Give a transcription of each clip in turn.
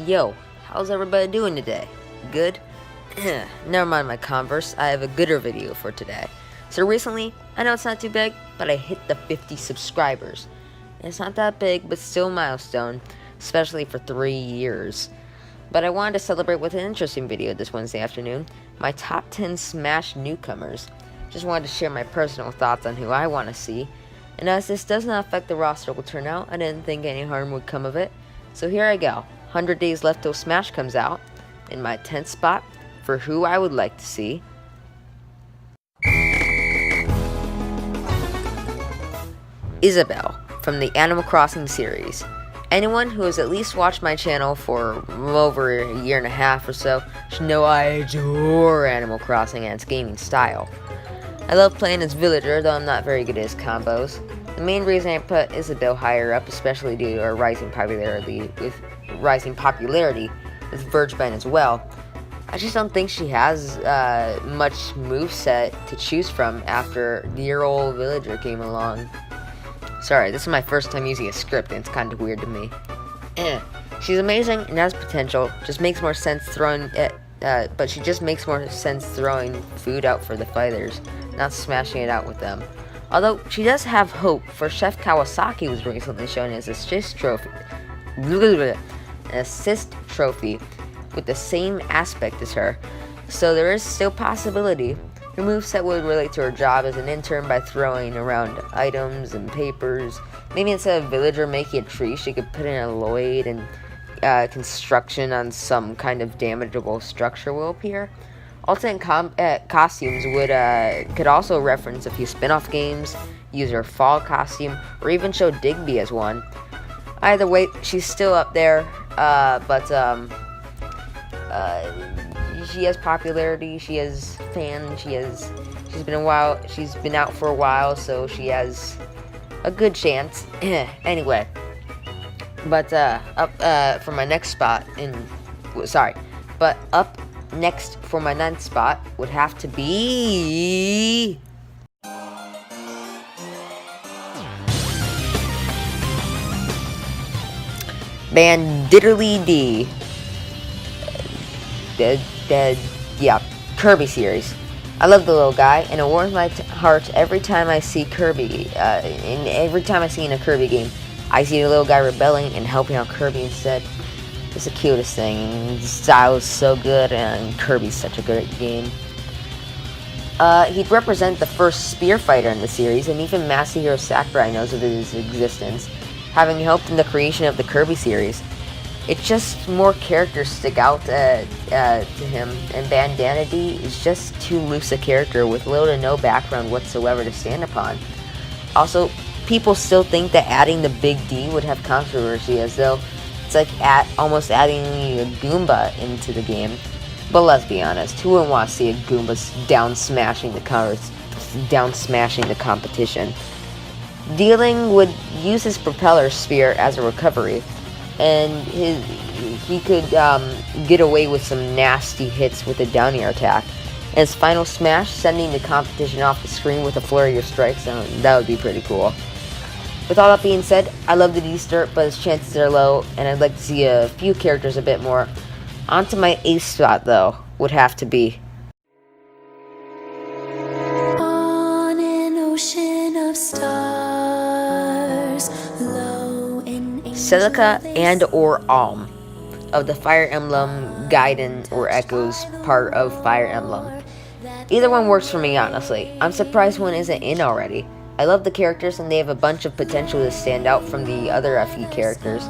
Yo, how's everybody doing today? Good? Never mind my Converse, I have a gooder video for today. So recently, I know it's not too big, but I hit the 50 subscribers. And it's not that big, but still a milestone, especially for 3 years. But I wanted to celebrate with an interesting video this Wednesday afternoon, my top 10 Smash Newcomers. Just wanted to share my personal thoughts on who I want to see. And as this does not affect the roster turnout, I didn't think any harm would come of it. So here I go, 100 days left till Smash comes out, in my 10th spot for who I would like to see. Isabelle, from the Animal Crossing series. Anyone who has at least watched my channel for over a year and a half or so should know I adore Animal Crossing and its gaming style. I love playing as Villager, though I'm not very good at his combos. The main reason I put Isabelle higher up, especially due to her rising popularity with Verge Ben as well. I just don't think she has much moveset to choose from after dear old Villager came along. Sorry, this is my first time using a script and it's kind of weird to me. She's amazing and has potential. Just makes more sense throwing food out for the fighters, not smashing it out with them. Although she does have hope, for Chef Kawasaki was recently shown as an assist trophy with the same aspect as her, so there is still possibility. Her moveset would relate to her job as an intern by throwing around items and papers. Maybe instead of Villager making a tree, she could put in a Lloyd and construction on some kind of damageable structure will appear. Alternate costumes could also reference a few spin-off games, use her fall costume, or even show Digby as one. Either way, she's still up there, but she has popularity, she has fans, she's been out for a while, so she has a good chance. Anyway, but up for my next spot up next for my 9th spot would have to be Bandiddly D. Kirby series. I love the little guy, and it warms my heart every time I see Kirby. And every time I see in a Kirby game, I see the little guy rebelling and helping out Kirby instead. It's the cutest thing. The style is so good, and Kirby's such a great game. He'd represent the first spear fighter in the series, and even Masahiro Sakurai knows of his existence, having helped in the creation of the Kirby series. It's just more characters stick out to him, and Bandana D is just too loose a character with little to no background whatsoever to stand upon. Also, people still think that adding the Big D would have controversy, as though it's like almost adding a Goomba into the game. But let's be honest, who wouldn't want to see a Goomba down smashing the competition? Dealing would use his propeller spear as a recovery, and he could get away with some nasty hits with a down air attack. And his final smash, sending the competition off the screen with a flurry of strikes, that would be pretty cool. With all that being said, I love the D-Sturt, but his chances are low, and I'd like to see a few characters a bit more. Onto my 8th spot, though, would have to be on an ocean of stars, low in Celica and or Alm of the Fire Emblem Gaiden or Echoes part of Fire Emblem. Either one works for me, honestly. I'm surprised one isn't in already. I love the characters, and they have a bunch of potential to stand out from the other FE characters.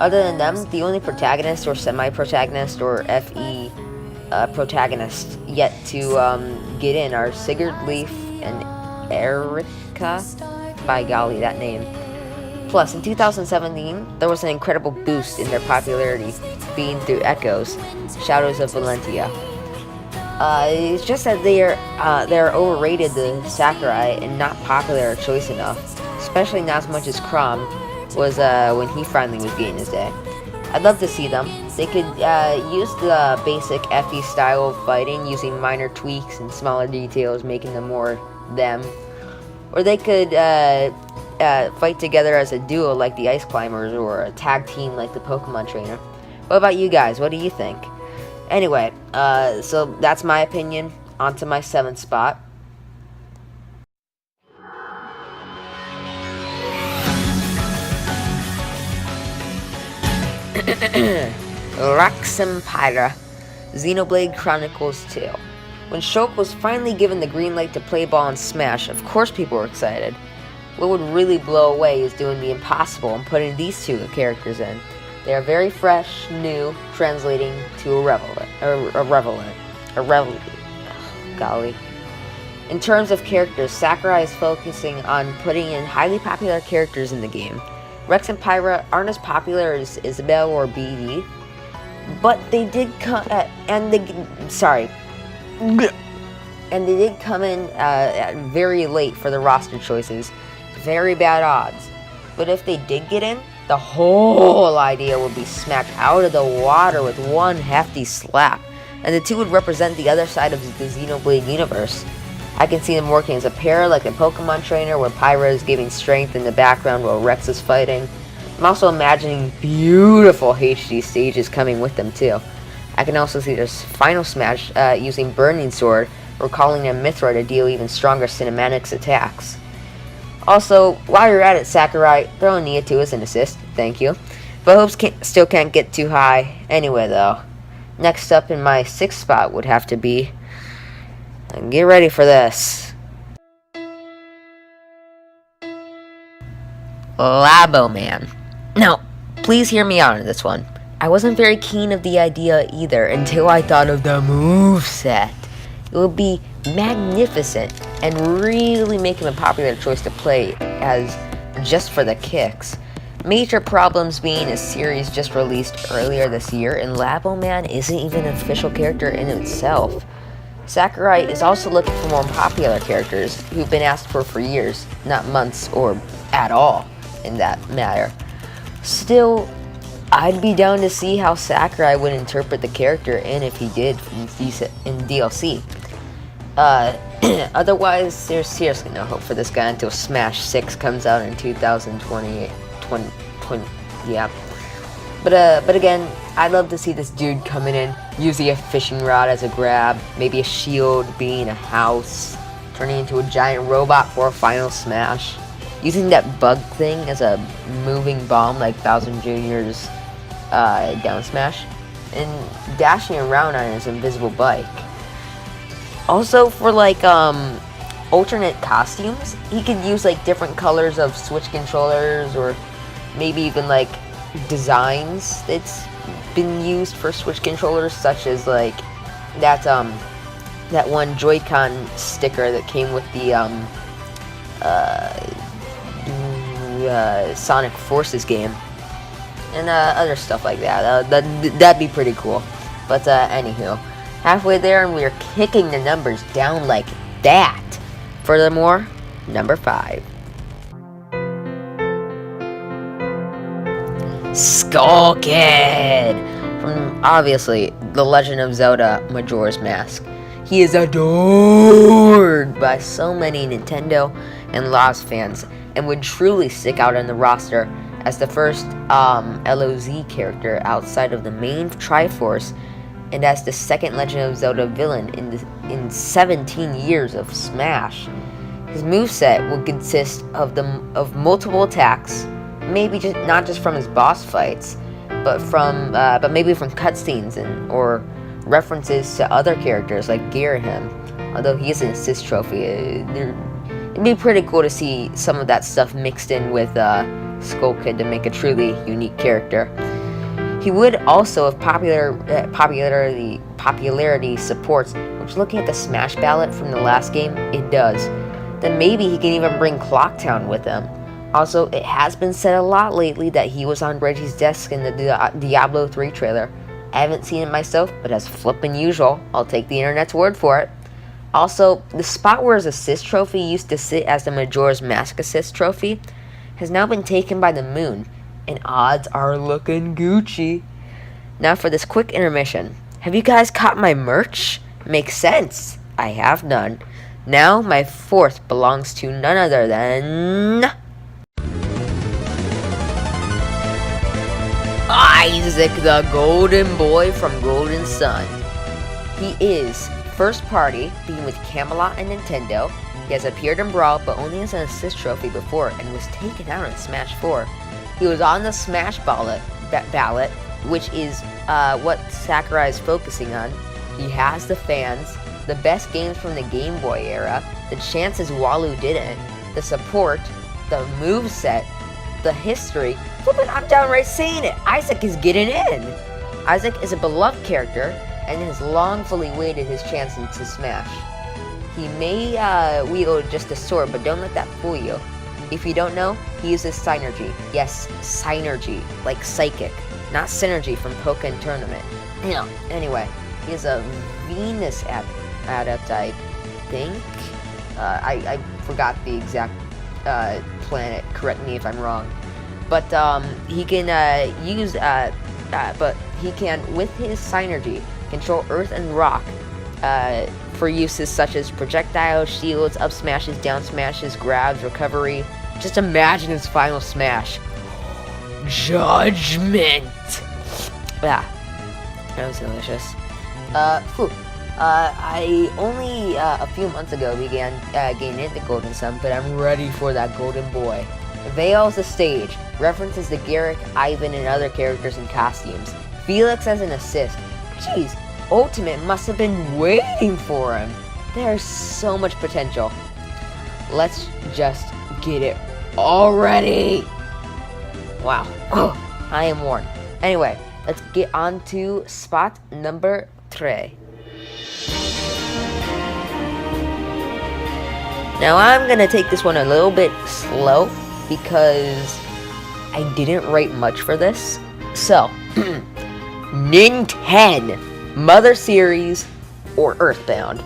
Other than them, the only protagonist or semi-protagonist or FE protagonist yet to get in are Sigurd, Leaf, and Erika. By golly, that name. Plus, in 2017, there was an incredible boost in their popularity, being through Echoes, Shadows of Valentia. It's just that they're overrated to Sakurai and not popular or choice enough, especially not as much as Chrom was when he finally was getting his day. I'd love to see them. They could use the basic FE style of fighting, using minor tweaks and smaller details, making them more them. Or they could fight together as a duo like the Ice Climbers, or a tag team like the Pokemon Trainer. What about you guys? What do you think? Anyway, so that's my opinion. On to my 7th spot. Rex Empire, Xenoblade Chronicles 2. When Shulk was finally given the green light to play ball and Smash, of course people were excited. What would really blow away is doing the impossible and putting these two characters in. They are very fresh, new, translating to golly. In terms of characters, Sakurai is focusing on putting in highly popular characters in the game. Rex and Pyra aren't as popular as Isabelle or BD, but they did come and they did come in very late for the roster choices. Very bad odds. But if they did get in, the whole idea would be smacked out of the water with one hefty slap, and the two would represent the other side of the Xenoblade universe. I can see them working as a pair like a Pokemon trainer where Pyra is giving strength in the background while Rex is fighting. I'm also imagining beautiful HD stages coming with them too. I can also see their final smash using Burning Sword or calling a Mythra to deal even stronger cinematics attacks. Also, while you're at it, Sakurai, throw Nia to as an assist, thank you. But hopes still can't get too high. Anyway though, next up in my 6th spot would have to be, and get ready for this, Labo Man. Now, please hear me out on this one. I wasn't very keen of the idea either until I thought of the moveset. It would be magnificent and really make him a popular choice to play as just for the kicks. Major problems being a series just released earlier this year and Labo Man isn't even an official character in itself. Sakurai is also looking for more popular characters who've been asked for years, not months or at all in that matter. Still, I'd be down to see how Sakurai would interpret the character and if he did in DLC. Otherwise, there's seriously no hope for this guy until Smash 6 comes out in 2028. Yeah. But again, I'd love to see this dude coming in, using a fishing rod as a grab, maybe a shield being a house, turning into a giant robot for a final smash, using that bug thing as a moving bomb like Bowser Jr.'s down smash, and dashing around on his invisible bike. Also, for like alternate costumes, he could use like different colors of Switch controllers, or maybe even like designs that's been used for Switch controllers, such as like that one Joy-Con sticker that came with the Sonic Forces game, and other stuff like that. That'd be pretty cool. But anywho, halfway there and we are kicking the numbers down like that. Furthermore, number 5. Skull Kid! From, obviously, The Legend of Zelda Majora's Mask. He is adored by so many Nintendo and Lost fans, and would truly stick out in the roster as the first LOZ character outside of the main Triforce, and as the second Legend of Zelda villain in 17 years of Smash. His moveset will consist of multiple attacks, maybe not just from his boss fights, but maybe from cutscenes or references to other characters like Girahim. Although he is an assist trophy, it'd be pretty cool to see some of that stuff mixed in with Skull Kid to make a truly unique character. He would also, if popularity supports, which looking at the Smash ballot from the last game, it does, then maybe he can even bring Clocktown with him. Also, it has been said a lot lately that he was on Reggie's desk in the Diablo 3 trailer. I haven't seen it myself, but as flippin' usual, I'll take the internet's word for it. Also, the spot where his assist trophy used to sit as the Majora's Mask assist trophy has now been taken by the Moon, and odds are looking Gucci. Now for this quick intermission. Have you guys caught my merch? Makes sense. I have none. Now my 4th belongs to none other than... Isaac the Golden Boy from Golden Sun. He is first party, being with Camelot and Nintendo. He has appeared in Brawl, but only as an assist trophy before, and was taken out in Smash 4. He was on the Smash ballot, which is what Sakurai is focusing on. He has the fans, the best games from the Game Boy era, the chances Walu didn't, the support, the moveset, the history. Flippin', I'm downright saying it. Isaac is getting in. Isaac is a beloved character and has longfully waited his chance into Smash. He may wield just a sword, but don't let that fool you. If you don't know, he uses Synergy. Yes, Synergy, like psychic, not Synergy from Pokken Tournament. Anyway, he is a Venus adept, I think. I forgot the exact planet. Correct me if I'm wrong. But he can but he can, with his Synergy, control Earth and Rock for uses such as projectiles, shields, up smashes, down smashes, grabs, recovery. Just imagine his final smash. Judgment! Yeah, that was delicious. I only a few months ago began getting into Golden Sun, but I'm ready for that Golden Boy. Veils the stage, references to Garrick, Ivan, and other characters and costumes. Felix as an assist. Jeez, Ultimate must have been waiting for him. There's so much potential. Let's just get it already. Wow, I am warned. Anyway, let's get on to spot number 3. Now I'm gonna take this one a little bit slow because I didn't write much for this. So, Nintendo Mother Series or Earthbound.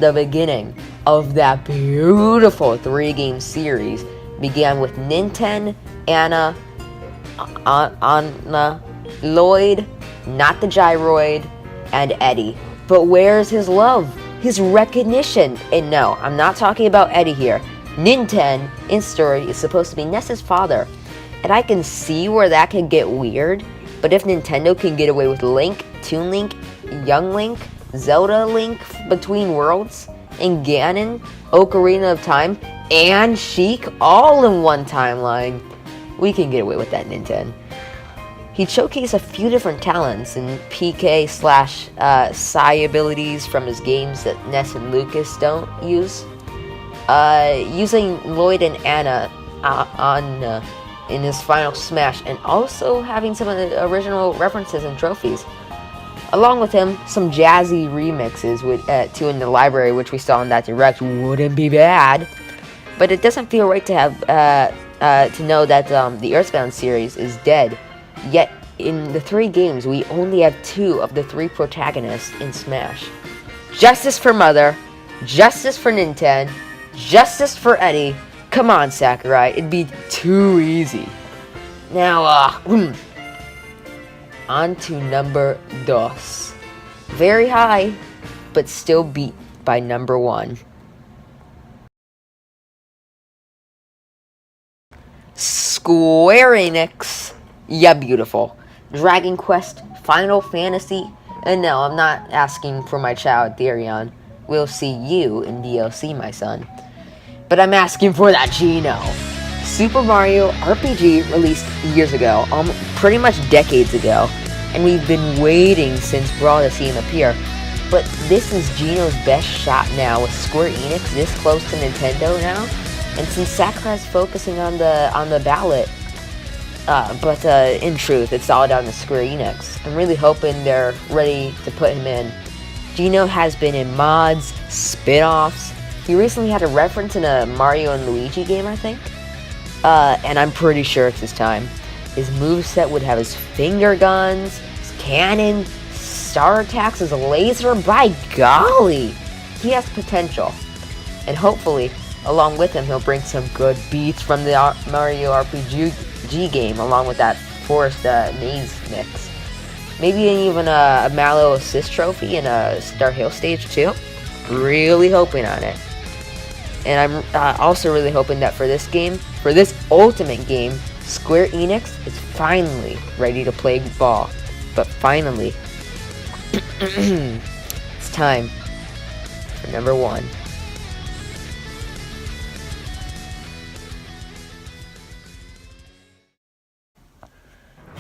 The beginning of that beautiful 3-game series began with Nintendo, Anna, Lloyd, not the Gyroid, and Eddie. But where's his love? His recognition? And no, I'm not talking about Eddie here. Nintendo, in story, is supposed to be Ness's father. And I can see where that can get weird. But if Nintendo can get away with Link, Toon Link, Young Link, Zelda Link Between Worlds, and Ganon, Ocarina of Time, and Sheik all in one timeline, we can get away with that, Nintendo. He showcased a few different talents and PK/Psy abilities from his games that Ness and Lucas don't use. Using Lloyd and Anna in his final Smash, and also having some of the original references and trophies. Along with him, some jazzy remixes with two in the library, which we saw in that direct, wouldn't be bad. But it doesn't feel right to have to know that the Earthbound series is dead. Yet in the 3 games, we only have 2 of the 3 protagonists in Smash. Justice for Mother, justice for Nintendo, justice for Eddie. Come on, Sakurai, it'd be too easy. Now, on to number 2. Very high, but still beat by number 1. Square Enix. Yeah, beautiful. Dragon Quest, Final Fantasy, and no, I'm not asking for my child, Darion. We'll see you in DLC, my son. But I'm asking for that Geno. Super Mario RPG released years ago, pretty much decades ago, and we've been waiting since Brawl to see him appear. But this is Geno's best shot now, with Square Enix this close to Nintendo now, and since Sakurai's focusing on the ballot, but in truth, it's all down to Square Enix. I'm really hoping they're ready to put him in. Geno has been in mods, spin-offs. He recently had a reference in a Mario and Luigi game, I think. And I'm pretty sure it's his time. His moveset would have his finger guns, his cannon, star attacks, his laser. By golly! He has potential. And hopefully, along with him, he'll bring some good beats from the Mario RPG game, along with that Forest Maze mix. Maybe even a Mallow Assist Trophy and a Star Hill stage too. Really hoping on it. And I'm also really hoping that for this game, for this ultimate game, Square Enix is finally ready to play ball. But finally, it's time for number 1.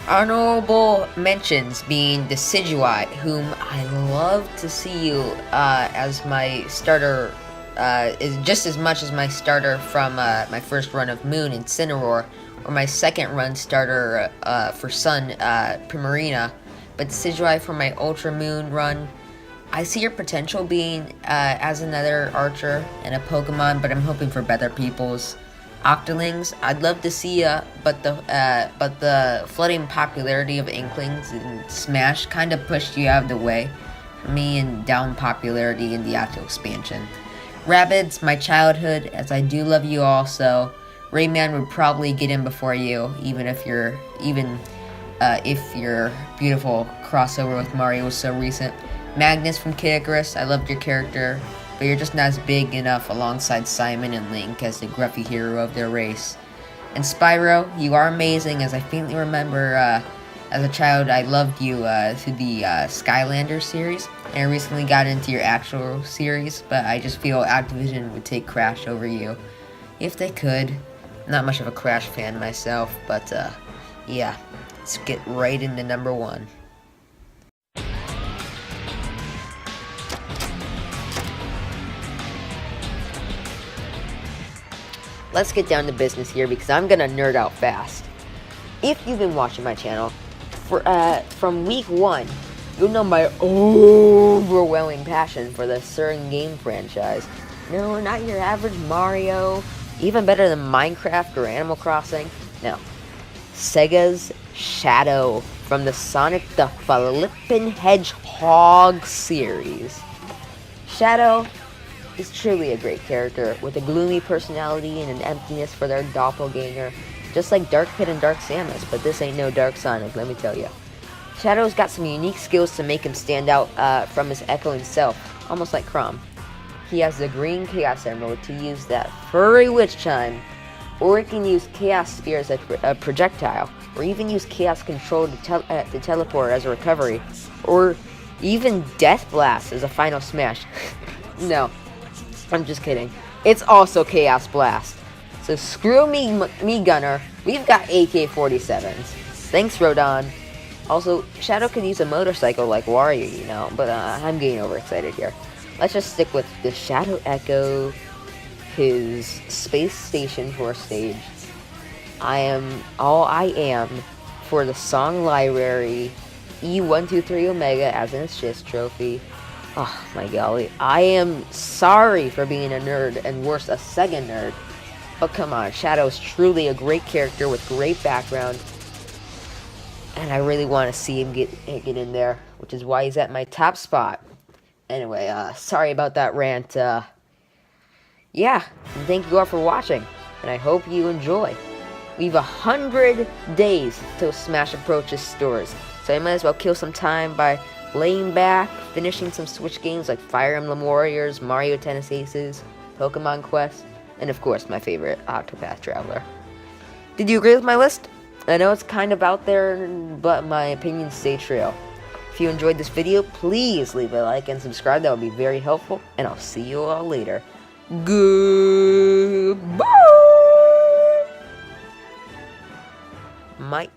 Honorable mentions being Decidueye, whom I love to see you as my starter, is just as much as my starter from my first run of Moon Incineroar, or my second run starter for Sun Primarina. But Decidueye for my Ultra Moon run, I see your potential being as another Archer and a Pokemon, but I'm hoping for better people's. Octolings, I'd love to see ya, but the flooding popularity of Inklings and Smash kind of pushed you out of the way for me and down popularity in the actual expansion. Rabbids, my childhood, as I do love you also. Rayman would probably get in before you, even if your beautiful crossover with Mario was so recent. Magnus from Kid Icarus, I loved your character, but you're just not as big enough alongside Simon and Link as the gruffy hero of their race. And Spyro, you are amazing, as I faintly remember as a child I loved you through the Skylander series, and I recently got into your actual series, but I just feel Activision would take Crash over you if they could. Not much of a Crash fan myself, but yeah, let's get right into number 1. Let's get down to business here because I'm gonna nerd out fast. If you've been watching my channel from week 1, you'll know my overwhelming passion for the certain game franchise. No, not your average Mario, even better than Minecraft or Animal Crossing. No, Sega's Shadow from the Sonic the Flippin' Hedgehog series. Shadow is truly a great character, with a gloomy personality and an emptiness for their doppelganger, just like Dark Pit and Dark Samus, but this ain't no Dark Sonic, let me tell you. Shadow's got some unique skills to make him stand out from his echoing self, almost like Chrom. He has the green Chaos Emerald to use that furry witch chime, or he can use Chaos Sphere as a projectile, or even use Chaos Control to teleport as a recovery, or even Death Blast as a final smash. No, I'm just kidding. It's also Chaos Blast. So screw me Gunner. We've got AK-47s. Thanks, Rodon. Also, Shadow could use a motorcycle like Wario, you know, but I'm getting overexcited here. Let's just stick with the Shadow Echo, his Space Station 4 stage. I am all I am for the Song Library, E123 Omega as an assist trophy. Oh my golly, I am sorry for being a nerd, and worse, a Sega nerd. But come on, Shadow's truly a great character with great background, and I really want to see him get in there, which is why he's at my top spot. Anyway, sorry about that rant. Yeah, and thank you all for watching, and I hope you enjoy. We have 100 days till Smash approaches stores, so I might as well kill some time by laying back, finishing some Switch games like Fire Emblem Warriors, Mario Tennis Aces, Pokemon Quest, and of course my favorite, Octopath Traveler. Did you agree with my list? I know it's kind of out there, but my opinions stay true. If you enjoyed this video, please leave a like and subscribe. That would be very helpful, and I'll see you all later. Goodbye! Might